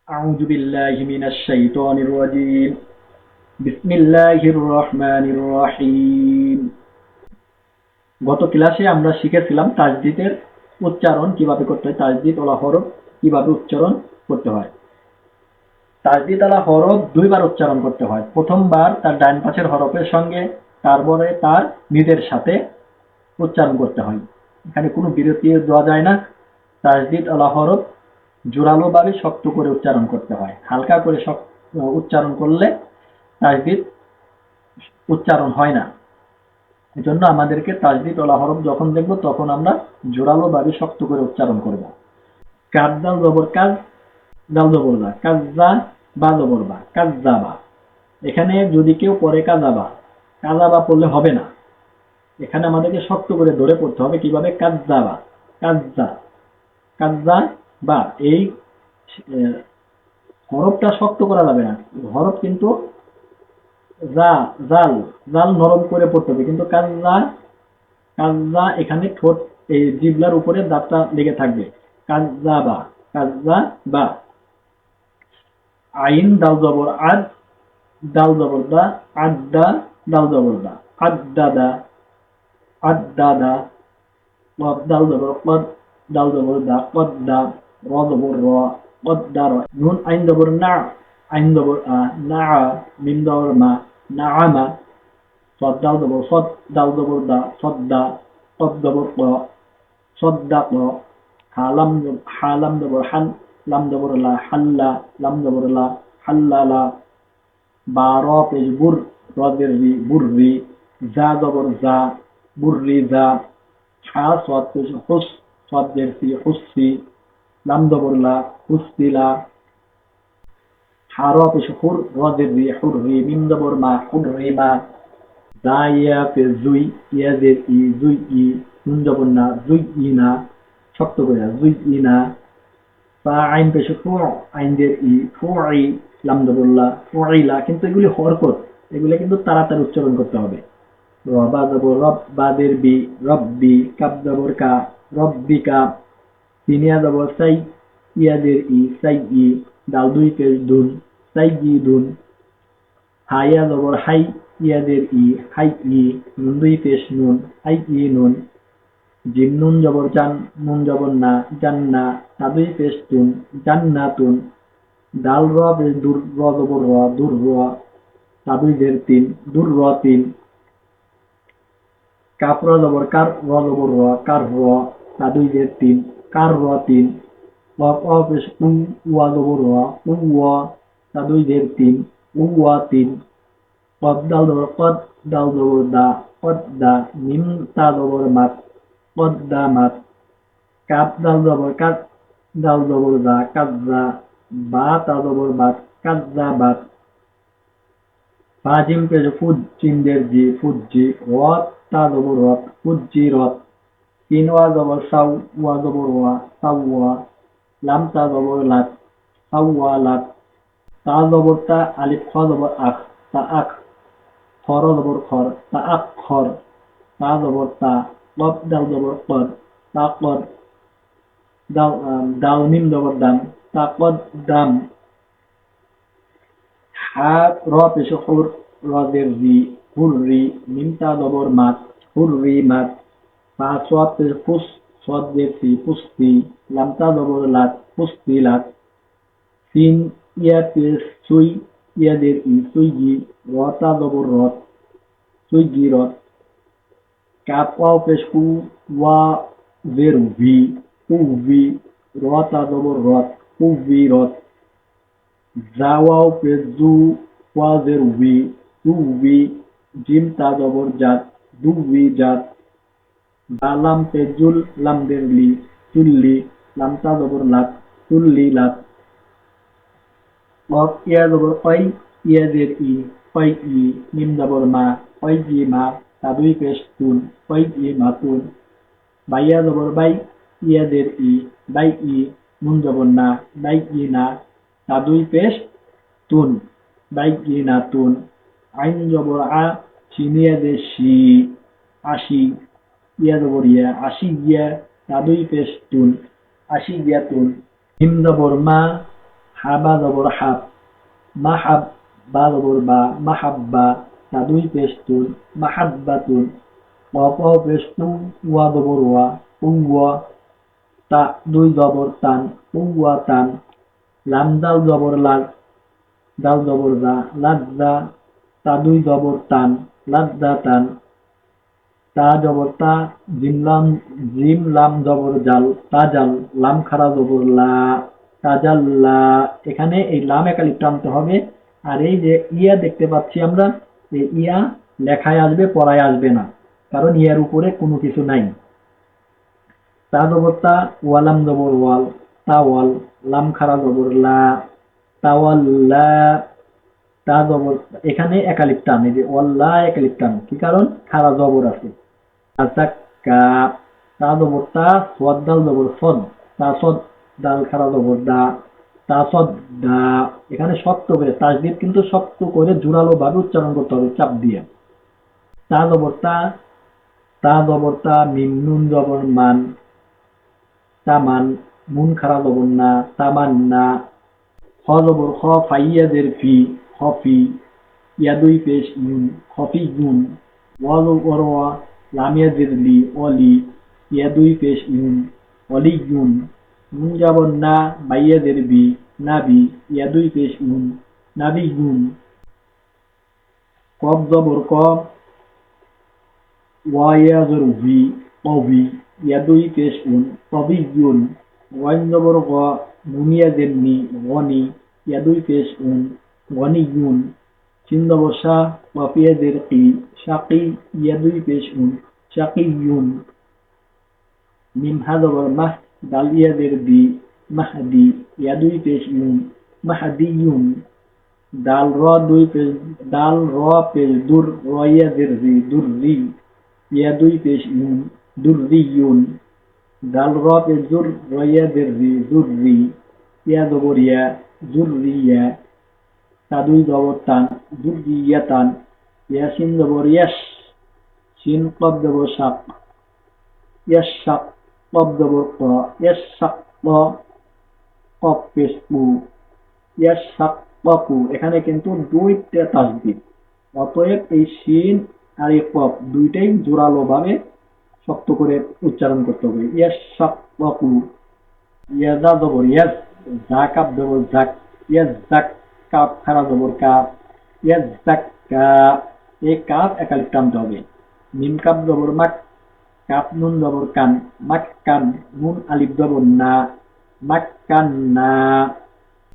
أعوذ بالله من الشيطان الرجيم بسم الله الرحمن الرحيم গত ক্লাসে আমরা শিখেছিলাম তাজদীদের উচ্চারণ কিভাবে করতে হয়, তাজদীদ ওয়ালা হরফ কিভাবে উচ্চারণ করতে হয়। তাজদীদ ওয়ালা হরফ দুইবার উচ্চারণ করতে হয়। প্রথমবার তার ডান পাশের হরফের সঙ্গে, তারপরে তার নিজের সাথে উচ্চারণ করতে হয়। এখানে কোনো বিরতি দেওয়া যায় না। তাজদীদ ওয়ালা হরফ জোরালোভাবে শক্ত করে উচ্চারণ করতে হয়। হালকা করে উচ্চারণ করলে তাজদীদ উচ্চারণ হয় না। এজন্য আমাদেরকে তাজদীদ ওয়ালা হরফ যখন দেখব তখন আমরা জোরালোভাবে শক্ত করে উচ্চারণ করব। কাজ দাল জবর কাজ, দাল জবর দা, কাজ্জা বা জবর বা, কাজ্জাবা। এখানে যদি কেউ পড়ে কাজাবা, কাজাবা পড়লে হবে না। এখানে আমাদেরকে শক্ত করে ধরে পড়তে হবে। কিভাবে? কাজ্জাবা, কাজ্জা, কাজ্জা বা। এই হরফটা শক্ত করা যাবে না। হরফ কিন্তু জাল জাল নরম করে পড়তে হবে, কিন্তু কাজ্জা, কাজ্জা এখানে ঠোঁট এই জিহ্বার উপরে দাঁতটা লেগে থাকবে। কাজ্জাবা, কাজ্জাবা। আইন দাল জবর আদ, দাল জবর দা, আড্ডা, দাল জবর দা, আড্ডাদা, আড্ডাদা। কদ দাল জবর কদ, দাল জবর দা, কদ্দা, র জবর র, কদ্দার। নুন আইন জবর না, আইন জবর আ, না, মিম জবর মা, না আমা। صاد دال دبر صاد دال دبر دا صدا قد دبر ق صدق حالم دبر حل لم دبر لا حلا لم دبر لا حللا بارا پیش بر رادر ری بر ری زا دبر زا بر ری زا حا صاد پیش حس صاد در سی حسی لم دبر لا حسی لا حارا پیش حر رادر ری حر ری میم دبر ما حر ری ما দা ইয়া পে জুই, ইয়াদের ই, জুই ই, নুন জবর না, জুই ই না, শক্ত করে জুই ই না। বা আইন পেশে ফু, আইনদের ই, ফু আই, লাম জবরলা, ফু আইলা। কিন্তু এগুলি হরকত, এগুলি কিন্তু তাড়াতাড়ি উচ্চারণ করতে হবে। রবা জবর রব, বাদের বি, রব্বি, কাব জবর কা, রব্বিকা। সিনিয়া জবর সাই, ইয়াদের ই, সাই ই, দাল দুই পেশ দুন, সাই ই দুন। হাইয়া জবর হাই, ইয়াদের ই, হাই ই, নুন দুই পেশ নুন, হাই ই নুন। জিম নুন জবর জান, নুন জবর না, জান্না, তা দুই পেশ তুন, জান্নাতুন। দাল র পেশ দূর, র জবর র, দূর র, তা দুই দের তিন, দূর র তিন। কাপ র জবর কার, র জবর র, কার র, তা দুই দের তিন, কার র তিন। ওয়াক অ পেশ উ, ওয়া জবর র, উ ওয়া, তা দুই দের তিন, উ ওয়া তিন। কদ দাল জবর কদ, দাল জবর দা, কদ্দা, মিম তা জবর মাত, কদ্দামাত। কাপ দাল জবর কাত, দাল জবর দা, কাজ্জা, বা তা জবর বাত, কাজ্জাবাত। ফা জিম পেশ ফুদ, জিমদের জি, ফুজ্জি। রত তা জবর রত, ফুজ্জি রত। তিন ওয়া জবর সাউ, ওয়া জবর ওয়া, সাউয়া। লাম তা জবর লাত, সাউয়া লাত। তা জবর তা, আলিফ খ জবর আখ, তা আখ। খর জবর খর, তা আক খর। তা জবর তা, কদ দাল জবর কদ, তা কদ। দাল মিম জবর দাম, তা কদ দাম। হা র পেশ হুর, রদের রি, হুররি, মিম তা জবর মাত, হুররি মাত। ফা সোয়াদ পেশ ফুস, সোয়াদ দের সি, ফুস্তি। লাম তা জবর লাত, ফুস্তি লাত। সিন ইয়া পেশ সুই, ইয়াদের ই, সুইগি। র তা জবর রত, সুইগি রত। কাপ ওয়াও পেশ কু, ওয়া জের ভি, উভি। র তা জবর রত, উভি রত। জা ওয়াও পেশ জু, ওয়া জের উভি, উভি। জিম তা জবর জাত, দুভি জাত। বা লাম পেশ জুল, লাম দের লি, চুল্লি। লাম তা জবর লাত, চুল্লি লাত। কফ ইয়া জবর কই, ইয়াদের ই, কই ই। মিম জবর মা, কই জি মা, তা দুই পেশ তুন, কই জি মাতুন। বাইয়া জবর বাই, ইয়াদের ই, বাই ই। নুন জবর না, বাই ই না, তা দুই পেশ তুন, বাই ই না তুন। আইন জবর আ, সিনিয়াদের সি, আশি। ইয়া জবর ইয়া, আশি গিয়া, তা দুই পেশ তুন, আশি গিয়া তুন। হিম জবর মা, হাবা জবর হাব, মাহাব বা জবর বা, মাহাব্বা, তা দুই পেস্তুন, মাহাব্বাতুন, কফ পেস্তু, ওয়া জবর ওয়া, উওয়া, তা দুই জবর তান, উওয়া তান, লাম দাল জবর লাল, দাল জবর দা, লাদ্দা, তা দুই জবর তান, লাদ্দা তান, তা জবর তা, জিম লাম জবর জাল, তাজাল, লাম খারা জবর লা, তাজাল্লা। এখানে এই লাম একালিফ টানতে হবে। আর এই যে ইয়া দেখতে পাচ্ছি আমরা, এই ইয়া লেখায় আসবে, পড়ায় আসবে না, কারণ ইয়ার উপরে কোনো কিছু নাই। তা জবর তা, ওয়ালাম জবর ওয়াল, তাওয়াল, লাম খারা জবর লা, তাওয়াল্লা, তা জবর, এখানে একালিফ টান, এই যে ওয়াল্লা একালিফ টান, কি কারণ? খারা জবর আছে। আচ্ছা, কাপ, তা জবর তা, সোয়াদ দাল জবর সদ, তা সদ, দাল খারা জবর দা, তা সদ দা। এখানে শক্ত করে তাসদিদ কিন্তু শক্ত করে জোরালো ভাবে উচ্চারণ করতে হবে, চাপ দিয়ে। তা জবর তা, তা জবর তা, মিম নুন জবর মান, তামান, নুন খারা জবর না, তামান্না। খ জবর খ, ফাইয়াদের ফি, খফি, ইয়াদুই পেশ ইউন, খফি ইউন। ওয়া জবর ওয়া, লাম ইয়াজির লি, অলি, ইয়াদুই পেশ ইউন, অলি ইউন। নুন জবর না, বাইয়াদের বি, নাবি, ইয়াদুই পেশ ইউন, নাবি ইউন। কফ জবর ক, ওয়া ইয়াজর ভি, অভি, ইয়াদুই পেশ উন, তবিয়ুন। ওয়াইন জবর গ, নুন ইয়াজের নি, গনি, ইয়াদুই পেশ উন, গনিয়ুন। সিন জবর সা, কফ ইয়াজের কি, শাকি, ইয়াদুই পেশ উন, শাকিয়ুন। মিম হা জবর মাহ, দাল ইয়াজের দি, মাহদি, ইয়াদুই পেশ ইউন, মাহদিয়ুন। দাল র দুই পেশ, দাল র পেশ দুর, র ইয়াজের রি, দুররি, ইয়াদুই পেশ ইউন, দুররিয়ুন। দাল র পেশ দুর, র ইয়াজের রি, দুররি, ইয়া জবর ইয়া, দুররিয়া, তা দুই জবর তান, দুররিয়াতান। ইয়াসিন জবর ইয়াস, সিন কফ জবর শাক, ইয়াশাক, কফ জবর ক, ইয়াশাক, কফ পেশ উ, ইয়াশাক্কাকু। এখানে কিন্তু দুইটা তাসদিদ, অতএব এই শিন আর এই কফ দুইটাই জোরালো ভাবে শক্ত করে উচ্চারণ করতে হবে। ইয়াশাক্কাকু। ইয়াজা জবর ইয়াজ, জাকাব জবর জাক, ইয়াজাক, কাপ খারা জবর কাপ, ইয়াজাক্কা। এই কাপ একালিফ টানতে হবে। মিম কাপ জবর মাক, কাপ নুন জবর কান, মাক্কান, নুন আলিফ জবর না, মাক্কান্না।